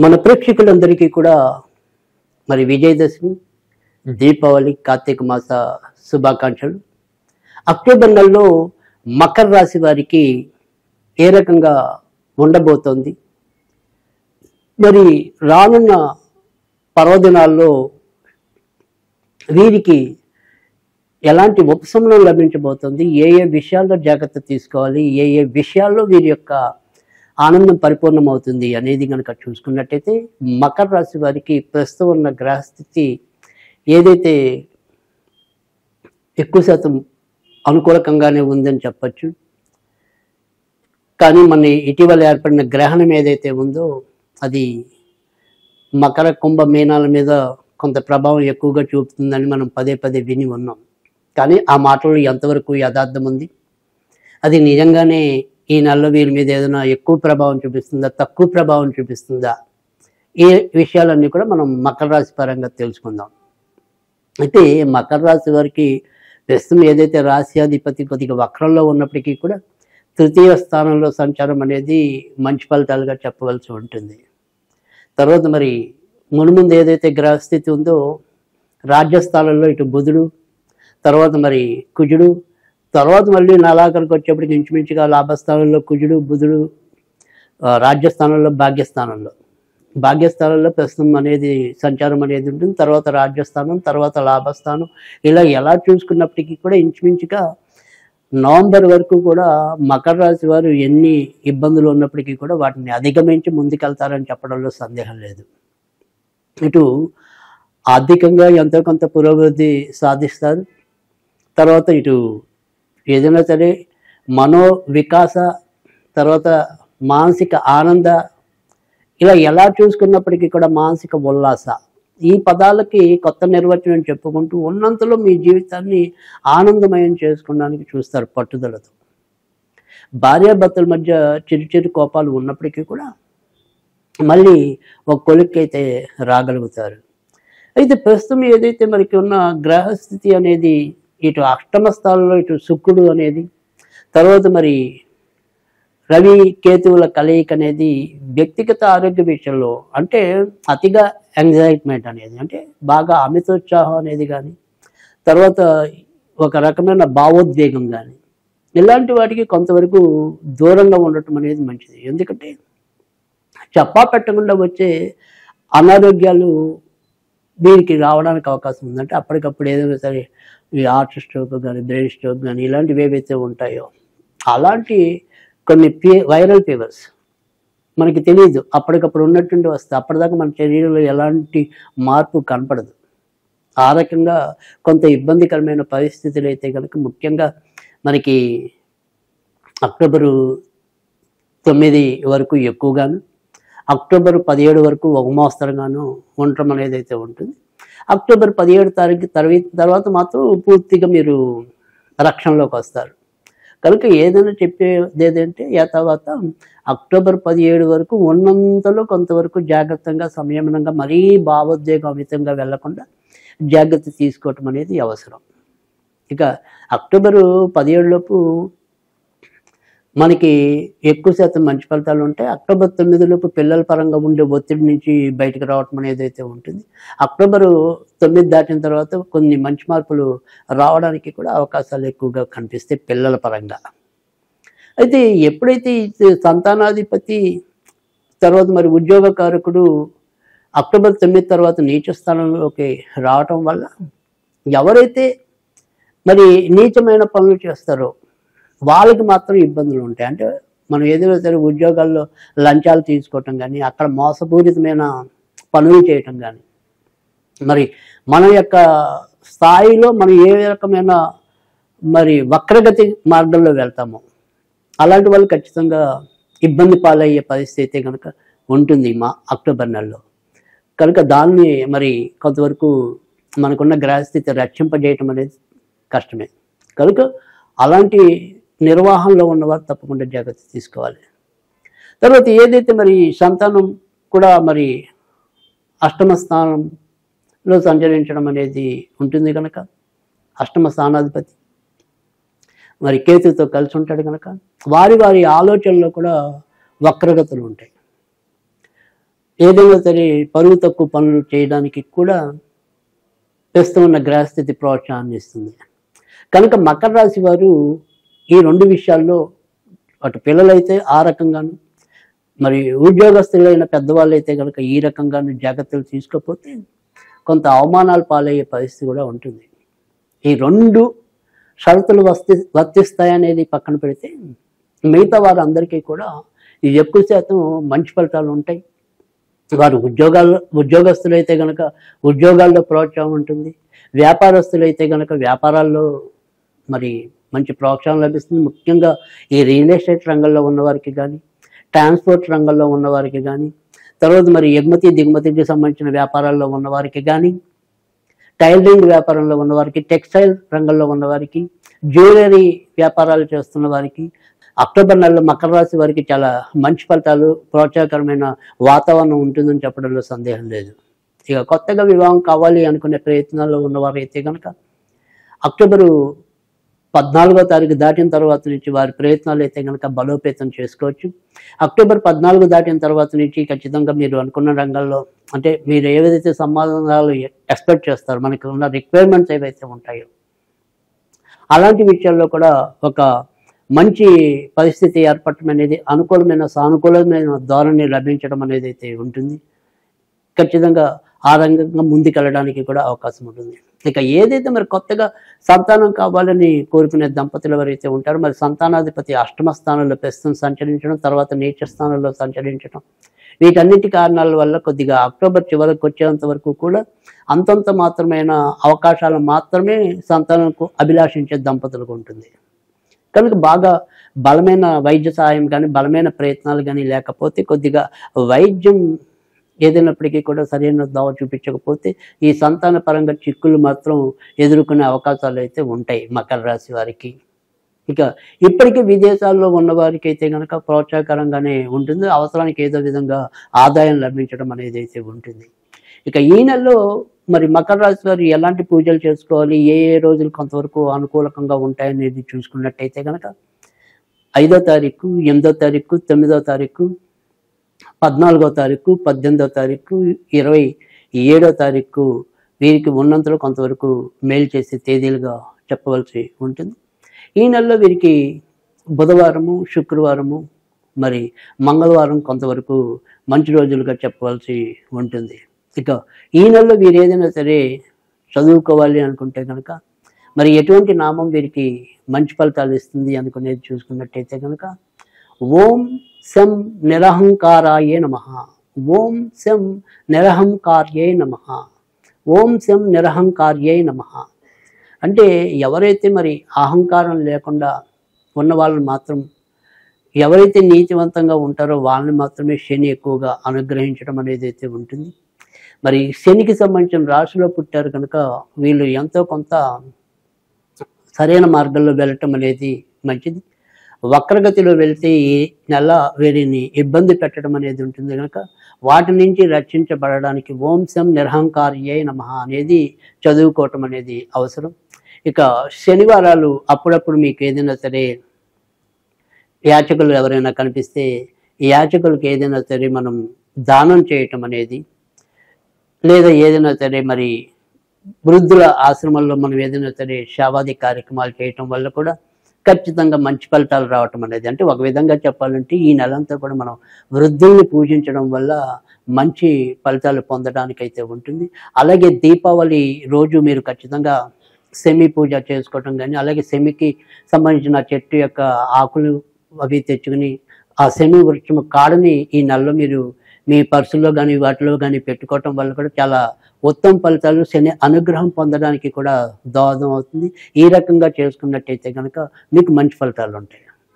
మన ప్రేక్షకులందరికీ కూడా మరి విజయదశమి, దీపావళి, కార్తీక మాస శుభాకాంక్షలు. అక్టోబర్ నెలలో మకర రాశి వారికి ఏ రకంగా ఉండబోతోంది, మరి రానున్న పర్వదినాల్లో వీరికి ఎలాంటి ఉపశమనం లభించబోతుంది, ఏ ఏ విషయాల్లో జాగ్రత్త తీసుకోవాలి, ఏ ఏ విషయాల్లో వీరి యొక్క ఆనందం పరిపూర్ణమవుతుంది అనేది కనుక చూసుకున్నట్టయితే, మకర రాశి వారికి ప్రస్తుతం ఉన్న గ్రహస్థితి ఏదైతే ఎక్కువ శాతం అనుకూలకంగానే ఉందని చెప్పచ్చు. కానీ మన ఇటీవల ఏర్పడిన గ్రహణం ఏదైతే ఉందో అది మకర కుంభ మీనాల మీద కొంత ప్రభావం ఎక్కువగా చూపుతుందని మనం పదే పదే విని ఉన్నాం. కానీ ఆ మాటలు ఎంతవరకు యథార్థం ఉంది, అది నిజంగానే ఈ నెలలో వీరి మీద ఏదైనా ఎక్కువ ప్రభావం చూపిస్తుందా, తక్కువ ప్రభావం చూపిస్తుందా, ఈ విషయాలన్నీ కూడా మనం మకర రాశి పరంగా తెలుసుకుందాం. అయితే మకర రాశి వారికి ప్రస్తుతం ఏదైతే రాశ్యాధిపతి కొద్దిగా వక్రంలో ఉన్నప్పటికీ కూడా తృతీయ స్థానంలో సంచారం అనేది మంచి ఫలితాలుగా చెప్పవలసి ఉంటుంది. తర్వాత మరి మునుముందు ఏదైతే గ్రహస్థితి ఉందో రాజ్యస్థానంలో ఇటు బుధుడు, తర్వాత మరి కుజుడు, తర్వాత మళ్ళీ నెలాఖరికి వచ్చేప్పటికి ఇంచుమించుగా లాభస్థానంలో కుజుడు, బుధుడు, రాజ్యస్థానంలో భాగ్యస్థానంలో ప్రస్తుతం అనేది సంచారం అనేది ఉంటుంది. తర్వాత రాజ్యస్థానం, తర్వాత లాభస్థానం, ఇలా ఎలా చూసుకున్నప్పటికీ కూడా ఇంచుమించుగా నవంబర్ వరకు కూడా మకర రాశి వారు ఎన్ని ఇబ్బందులు ఉన్నప్పటికీ కూడా వాటిని అధిగమించి ముందుకెళ్తారని చెప్పడంలో సందేహం లేదు. ఇటు ఆర్థికంగా ఎంతో కొంత పురోగతి సాధిస్తారు. తర్వాత ఇటు ఏదైనా సరే మనో వికాస, తర్వాత మానసిక ఆనంద, ఇలా ఎలా చూసుకున్నప్పటికీ కూడా మానసిక ఉల్లాస, ఈ పదాలకి కొత్త నిర్వచనం చెప్పుకుంటూ ఉన్నంతలో మీ జీవితాన్ని ఆనందమయం చేసుకోవడానికి చూస్తారు పట్టుదలతో. భార్యాభర్తల మధ్య చిరు కోపాలు ఉన్నప్పటికీ కూడా మళ్ళీ ఒక కొలిక్కైతే రాగలుగుతారు. అయితే ప్రస్తుతం ఏదైతే మనకి ఉన్న గ్రహస్థితి అనేది ఇటు అష్టమ స్థానంలో ఇటు శుక్రుడు అనేది, తర్వాత మరి రవి కేతువుల కలయిక అనేది వ్యక్తిగత ఆరోగ్య విషయంలో అంటే అతిగా యాంగ్జైట్మెంట్ అనేది, అంటే బాగా అమితోత్సాహం అనేది కానీ, తర్వాత ఒక రకమైన భావోద్వేగం కానీ, ఇలాంటి వాటికి కొంతవరకు దూరంగా ఉండటం అనేది మంచిది. ఎందుకంటే చెప్పా పెట్టకుండా వచ్చే అనారోగ్యాలు వీరికి రావడానికి అవకాశం ఉందంటే అప్పటికప్పుడు ఏదైనా సరే ఈ హార్ట్ స్ట్రోక్ కానీ, బ్రెయిన్ స్ట్రోక్ కానీ, ఇలాంటివి ఏవైతే ఉంటాయో అలాంటి కొన్ని వైరల్ ఫీవర్స్ మనకి తెలియదు, అప్పటికప్పుడు ఉన్నట్టుండి వస్తాయి. అప్పటిదాకా మన శరీరంలో ఎలాంటి మార్పు కనపడదు. ఆ రకంగా కొంత ఇబ్బందికరమైన పరిస్థితులు అయితే కనుక ముఖ్యంగా మనకి అక్టోబరు 9 వరకు ఎక్కువగాను, అక్టోబర్ 17 వరకు ఒక మోస్తరుగాను ఉండటం అనేది అయితే ఉంటుంది. అక్టోబర్ 17 తారీఖు తర్వాత మాత్రం పూర్తిగా మీరు రక్షణలోకి వస్తారు. కనుక ఏదైనా చెప్పేది ఏదంటే తర్వాత అక్టోబర్ 17 వరకు ఉన్నంతలో కొంతవరకు జాగ్రత్తగా సంయమనంగా మరీ భావోద్వేగమితంగా వెళ్లకుండా జాగ్రత్త తీసుకోవటం అనేది అవసరం. ఇక అక్టోబరు 17 లోపు మనకి ఎక్కువ శాతం మంచి ఫలితాలు ఉంటాయి. అక్టోబర్ 9 లోపు పిల్లల పరంగా ఉండే ఒత్తిడి నుంచి బయటకు రావటం అనేది అయితే ఉంటుంది. అక్టోబరు 9 దాటిన తర్వాత కొన్ని మంచి మార్పులు రావడానికి కూడా అవకాశాలు ఎక్కువగా కనిపిస్తాయి పిల్లల పరంగా. అయితే ఎప్పుడైతే సంతానాధిపతి తర్వాత మరి ఉద్యోగకారకుడు అక్టోబర్ 9 తర్వాత నీచ స్థానంలోకి రావటం వల్ల ఎవరైతే మరి నీచమైన పనులు చేస్తారో వాళ్ళకి మాత్రం ఇబ్బందులు ఉంటాయి. అంటే మనం ఏదైనా సరే ఉద్యోగాల్లో లంచాలు తీసుకోవటం కానీ, అక్కడ మోసపూరితమైన పనులు చేయటం కానీ, మరి మన యొక్క స్థాయిలో మనం ఏ రకమైన మరి వక్రగతి మార్గంలో వెళ్తామో అలాంటి వాళ్ళు ఖచ్చితంగా ఇబ్బంది పాలయ్యే పరిస్థితి కనుక ఉంటుంది మా అక్టోబర్ నెలలో. కనుక దాన్ని మరి కొంతవరకు మనకున్న గ్రహస్థితి రక్షింపజేయటం అనేది కష్టమే. కనుక అలాంటి నిర్వాహంలో ఉన్నవారు తప్పకుండా జాగ్రత్త తీసుకోవాలి. తర్వాత ఏదైతే మరి సంతానం కూడా మరి అష్టమ స్థానంలో సంచరించడం అనేది ఉంటుంది కనుక అష్టమ స్థానాధిపతి మరి కేతుతో కలిసి ఉంటాడు కనుక వారి ఆలోచనలో కూడా వక్రగతులు ఉంటాయి. ఏదైనా సరే పరువు తక్కువ పనులు చేయడానికి కూడా ప్రస్తుతం ఉన్న గ్రహస్థితి ప్రోత్సాహాన్ని ఇస్తుంది. కనుక మకర రాశి వారు ఈ 2 విషయాల్లో అటు పిల్లలైతే ఆ రకంగాను, మరి ఉద్యోగస్తులైన పెద్దవాళ్ళు అయితే కనుక ఈ రకంగాను జాగ్రత్తలు తీసుకోకపోతే కొంత అవమానాలు పాలయ్యే పరిస్థితి కూడా ఉంటుంది. ఈ 2 షరతులు వర్తిస్తాయనేది పక్కన పెడితే మిగతా వారందరికీ కూడా ఇది ఎక్కువ శాతం మంచి ఫలితాలు ఉంటాయి. వారు ఉద్యోగస్తులైతే కనుక ఉద్యోగాల్లో ప్రోత్సాహం ఉంటుంది. వ్యాపారస్తులైతే కనుక వ్యాపారాల్లో మరి మంచి ప్రోత్సాహం లభిస్తుంది. ముఖ్యంగా ఈ రియల్ ఎస్టేట్ రంగంలో ఉన్నవారికి కానీ, ట్రాన్స్పోర్ట్ రంగంలో ఉన్నవారికి కానీ, తర్వాత మరి ఎగుమతి దిగుమతికి సంబంధించిన వ్యాపారాల్లో ఉన్నవారికి కానీ, టైలరింగ్ వ్యాపారంలో ఉన్నవారికి, టెక్స్టైల్ రంగంలో ఉన్నవారికి, జ్యువెలరీ వ్యాపారాలు చేస్తున్న వారికి అక్టోబర్ నెలలో మకర రాశి వారికి చాలా మంచి ఫలితాలు, ప్రోత్సాహకరమైన వాతావరణం ఉంటుందని చెప్పడంలో సందేహం లేదు. ఇక కొత్తగా వివాహం కావాలి అనుకునే ప్రయత్నాల్లో ఉన్నవారైతే కనుక అక్టోబరు 14వ తారీఖు దాటిన తర్వాత నుంచి వారి ప్రయత్నాలు అయితే కనుక బలోపేతం చేసుకోవచ్చు. అక్టోబర్ 14 దాటిన తర్వాత నుంచి ఖచ్చితంగా మీరు అనుకున్న రంగాల్లో, అంటే మీరు ఏవైతే సంబంధాలు ఎక్స్పెక్ట్ చేస్తారో, మనకు ఉన్న రిక్వైర్మెంట్స్ ఏవైతే ఉంటాయో అలాంటి విషయాల్లో కూడా ఒక మంచి పరిస్థితి ఏర్పడటం అనేది, అనుకూలమైన సానుకూలమైన ధోరణి లభించడం అనేది అయితే ఉంటుంది. ఖచ్చితంగా ఆ రంగంగా ముందుకెళ్ళడానికి కూడా అవకాశం ఉంటుంది. ఇక ఏదైతే మరి కొత్తగా సంతానం కావాలని కోరుకునే దంపతులు ఎవరైతే ఉంటారో, మరి సంతానాధిపతి అష్టమ స్థానంలో ప్రస్తుతం సంచరించడం, తర్వాత నీచ స్థానంలో సంచరించడం, వీటన్నిటి కారణాల వల్ల కొద్దిగా అక్టోబర్ చివరికి వచ్చేంత వరకు కూడా అంతంత మాత్రమైన అవకాశాలు మాత్రమే సంతానంకు అభిలాషించే దంపతులకు ఉంటుంది. కనుక బాగా బలమైన వైద్య సహాయం కానీ, బలమైన ప్రయత్నాలు కానీ లేకపోతే, కొద్దిగా వైద్యం ఏదైనప్పటికీ కూడా సరైన దోవ చూపించకపోతే ఈ సంతాన పరంగా చిక్కులు మాత్రం ఎదుర్కొనే అవకాశాలు అయితే ఉంటాయి మకర రాశి వారికి. ఇక ఇప్పటికీ విదేశాల్లో ఉన్నవారికి అయితే కనుక ప్రోత్సాహకరంగానే ఉంటుంది. అవసరానికి ఏదో విధంగా ఆదాయం లభించడం అనేది అయితే ఉంటుంది. ఇక ఈ నెలలో మరి మకర రాశి వారు ఎలాంటి పూజలు చేసుకోవాలి, ఏ ఏ రోజులు కొంతవరకు అనుకూలంగా ఉంటాయనేది చూసుకున్నట్టయితే కనుక 5వ తారీఖు, 8వ తారీఖు, 9వ తారీఖు, 14వ తారీఖు, 18వ తారీఖు, 27వ తారీఖు వీరికి ఉన్నంతలో కొంతవరకు మేలు చేసే తేదీలుగా చెప్పవలసి ఉంటుంది. ఈ నెలలో వీరికి బుధవారము, శుక్రవారము, మరి మంగళవారం కొంతవరకు మంచి రోజులుగా చెప్పవలసి ఉంటుంది. ఇక ఈ నెలలో వీరు ఏదైనా సరే చదువుకోవాలి అనుకుంటే కనుక మరి ఎటువంటి నామం వీరికి మంచి ఫలితాలు ఇస్తుంది అనుకునేది చూసుకున్నట్టయితే కనుక ఓం శం నిరహంకారాయే నమః, ఓం శం నిరహంకార్యే నమః, ఓం శం నిరహంకార్యే నమః. అంటే ఎవరైతే మరి అహంకారం లేకుండా ఉన్న వాళ్ళని మాత్రం, ఎవరైతే నీతివంతంగా ఉంటారో వాళ్ళని మాత్రమే శని ఎక్కువగా అనుగ్రహించడం అనేది అయితే ఉంటుంది. మరి శనికి సంబంధించిన రాశిలో పుట్టారు కనుక వీళ్ళు ఎంతో కొంత సరైన మార్గంలో వెళ్ళటం అనేది మంచిది. వక్రగతిలో వెళ్తే ఈ నెల వీరిని ఇబ్బంది పెట్టడం అనేది ఉంటుంది కనుక వాటి నుంచి రక్షించబడడానికి ఓం శం నిరహంకార్యే నమః అనేది చదువుకోవటం అనేది అవసరం. ఇక శనివారాలు అప్పుడప్పుడు మీకు ఏదైనా సరే యాచకులు ఎవరైనా కనిపిస్తే ఈ యాచకులకు ఏదైనా సరే మనం దానం చేయటం అనేది, లేదా ఏదైనా సరే మరి వృద్ధుల ఆశ్రమంలో మనం ఏదైనా సరే సేవాది కార్యక్రమాలు చేయటం వల్ల కూడా ఖచ్చితంగా మంచి ఫలితాలు రావటం అనేది, అంటే ఒక విధంగా చెప్పాలంటే ఈ నెలంతా కూడా మనం వృద్ధుల్ని పూజించడం వల్ల మంచి ఫలితాలు పొందడానికి అయితే ఉంటుంది. అలాగే దీపావళి రోజు మీరు ఖచ్చితంగా సెమి పూజ చేసుకోవటం కానీ, అలాగే సెమికి సంబంధించిన చెట్టు యొక్క ఆకులు అవి తెచ్చుకుని ఆ సెమి వృక్షం కాడని ఈ నెలలో మీరు మీ పర్సుల్లో కానీ వాటిలో కానీ పెట్టుకోవటం వల్ల కూడా చాలా ఉత్తమ ఫలితాలు, శని అనుగ్రహం పొందడానికి కూడా దోహదం అవుతుంది. ఈ రకంగా చేసుకున్నట్టయితే కనుక మీకు మంచి ఫలితాలు ఉంటాయి.